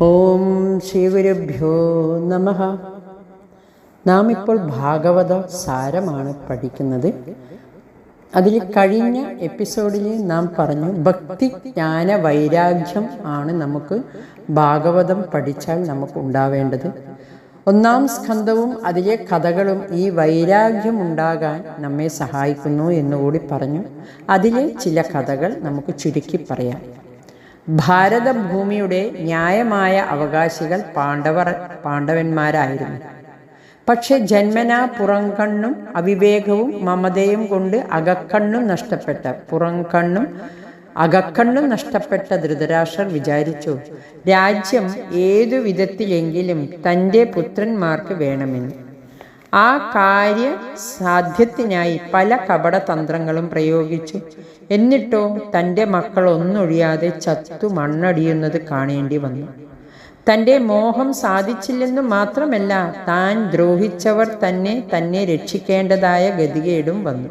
ഓം ശ്രീ ഗുരുഭ്യോ നമഃ. നാം ഇപ്പോൾ ഭാഗവത സാരമാണ് പഠിക്കുന്നത്. അതിൽ കഴിഞ്ഞ എപ്പിസോഡിൽ നാം പറഞ്ഞു ഭക്തി ജ്ഞാന വൈരാഗ്യം ആണ് നമുക്ക് ഭാഗവതം പഠിച്ചാൽ നമുക്ക് ഉണ്ടാവേണ്ടത്. ഒന്നാം സ്കന്ധവും അതിലെ കഥകളും ഈ വൈരാഗ്യം ഉണ്ടാകാൻ നമ്മെ സഹായിക്കുന്നു എന്നുകൂടി പറഞ്ഞു. അതിലെ ചില കഥകൾ നമുക്ക് ചുരുക്കി പറയാം. ഭാരതഭൂമിയുടെ ന്യായമായ അവകാശികൾ പാണ്ഡവന്മാരായിരുന്നു. പക്ഷെ ജന്മനാ പുറംകണ്ണും അവിവേകവും മമതയും കൊണ്ട് അകക്കണ്ണും നഷ്ടപ്പെട്ട ധൃതരാഷ്ട്രർ വിചാരിച്ചു, രാജ്യം ഏതു വിധത്തിലെങ്കിലും തൻ്റെ പുത്രന്മാർക്ക് വേണമെന്ന്. ആ കാര്യ സാധ്യത്തിനായി പല കപടതന്ത്രങ്ങളും പ്രയോഗിച്ചു. എന്നിട്ടോ തൻ്റെ മക്കൾ ഒന്നൊഴിയാതെ ചത്തു മണ്ണടിയുന്നത് കാണേണ്ടി വന്നു. തൻ്റെ മോഹം സാധിച്ചില്ലെന്നു മാത്രമല്ല, താൻ ദ്രോഹിച്ചവർ തന്നെ രക്ഷിക്കേണ്ടതായ ഗതികേടും വന്നു.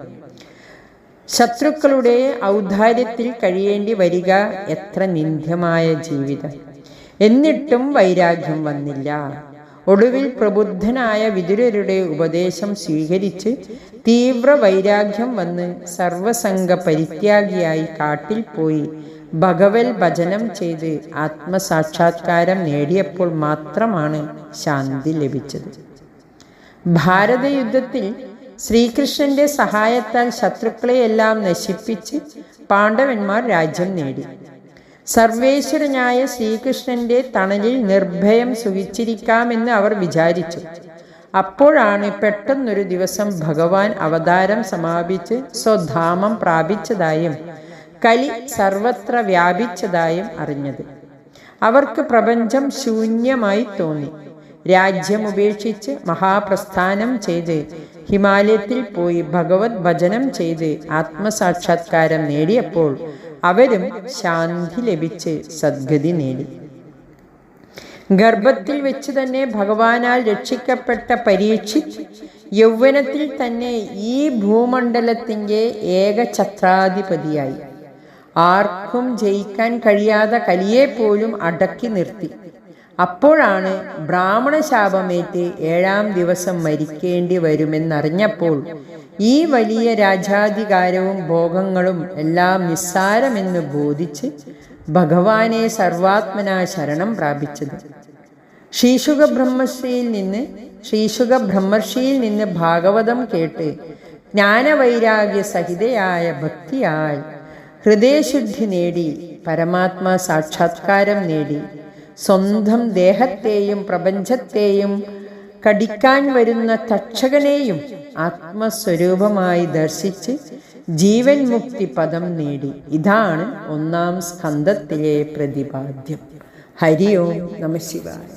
ശത്രുക്കളുടെ ഔദാര്യത്തിൽ കഴിയേണ്ടി വരിക എത്ര നിന്ദ്യമായ ജീവിതം! എന്നിട്ടും വൈരാഗ്യം വന്നില്ല. ഒടുവിൽ പ്രബുദ്ധനായ വിതുരരുടെ ഉപദേശം സ്വീകരിച്ച് തീവ്ര വൈരാഗ്യം വന്ന് സർവസംഗ പരിത്യാഗിയായി കാട്ടിൽ പോയി ഭഗവത് ഭജനം ചെയ്ത് ആത്മസാക്ഷാത്കാരം നേടിയപ്പോൾ മാത്രമാണ് ശാന്തി ലഭിച്ചത്. ഭാരതയുദ്ധത്തിൽ ശ്രീകൃഷ്ണന്റെ സഹായത്താൽ ശത്രുക്കളെയെല്ലാം നശിപ്പിച്ച് പാണ്ഡവന്മാർ രാജ്യം നേടി. സർവേശ്വരനായ ശ്രീകൃഷ്ണന്റെ തണലിൽ നിർഭയം സുഖിച്ചിരിക്കാമെന്ന് അവർ വിചാരിച്ചു. അപ്പോഴാണ് പെട്ടെന്നൊരു ദിവസം ഭഗവാൻ അവതാരം സമാപിച്ച് സ്വധാമം പ്രാപിച്ചതായും കലി സർവത്ര വ്യാപിച്ചതായും അറിഞ്ഞത്. അവർക്ക് പ്രപഞ്ചം ശൂന്യമായി തോന്നി. രാജ്യമുപേക്ഷിച്ച് മഹാപ്രസ്ഥാനം ചെയ്ത് ഹിമാലയത്തിൽ പോയി ഭഗവത് ഭജനം ചെയ്ത് ആത്മസാക്ഷാത്കാരം നേടിയപ്പോൾ അവരും ശാന്തി ലഭിച്ച് സദ്ഗതി നേടി. ഗർഭത്തിൽ വെച്ച് തന്നെ ഭഗവാനാൽ രക്ഷിക്കപ്പെട്ട പരീക്ഷിത് യൗവനത്തിൽ തന്നെ ഈ ഭൂമണ്ഡലത്തിൻ്റെ ഏകഛത്രാധിപതിയായി. ആർക്കും ജയിക്കാൻ കഴിയാത്ത കലിയെ പോലും അടക്കി നിർത്തി. അപ്പോഴാണ് ബ്രാഹ്മണ ശാപമേറ്റ് 7-ാം ദിവസം മരിക്കേണ്ടി വരുമെന്നറിഞ്ഞപ്പോൾ ഈ വലിയ രാജാധികാരവും ഭോഗങ്ങളും എല്ലാം നിസ്സാരമെന്ന് ബോധിച്ച് ഭഗവാനെ സർവാത്മനാ ശരണം പ്രാപിച്ചത്. ശ്രീശുക ബ്രഹ്മർഷിയിൽ നിന്ന് ഭാഗവതം കേട്ട് ജ്ഞാനവൈരാഗ്യ സഹിതയായ ഭക്തിയാൽ ഹൃദയശുദ്ധി നേടി പരമാത്മാ സാക്ഷാത്കാരം നേടി സ്വന്തം ദേഹത്തെയും പ്രപഞ്ചത്തെയും കടിക്കാൻ വരുന്ന തക്ഷകനെയും ആത്മസ്വരൂപമായി ദർശിച്ച് ജീവൻ മുക്തി പദം നേടി. ഇതാണ് 1-ാം സ്കന്ധത്തിലെ പ്രതിപാദ്യം. ഹരി ഓം നമഃ ശിവായ.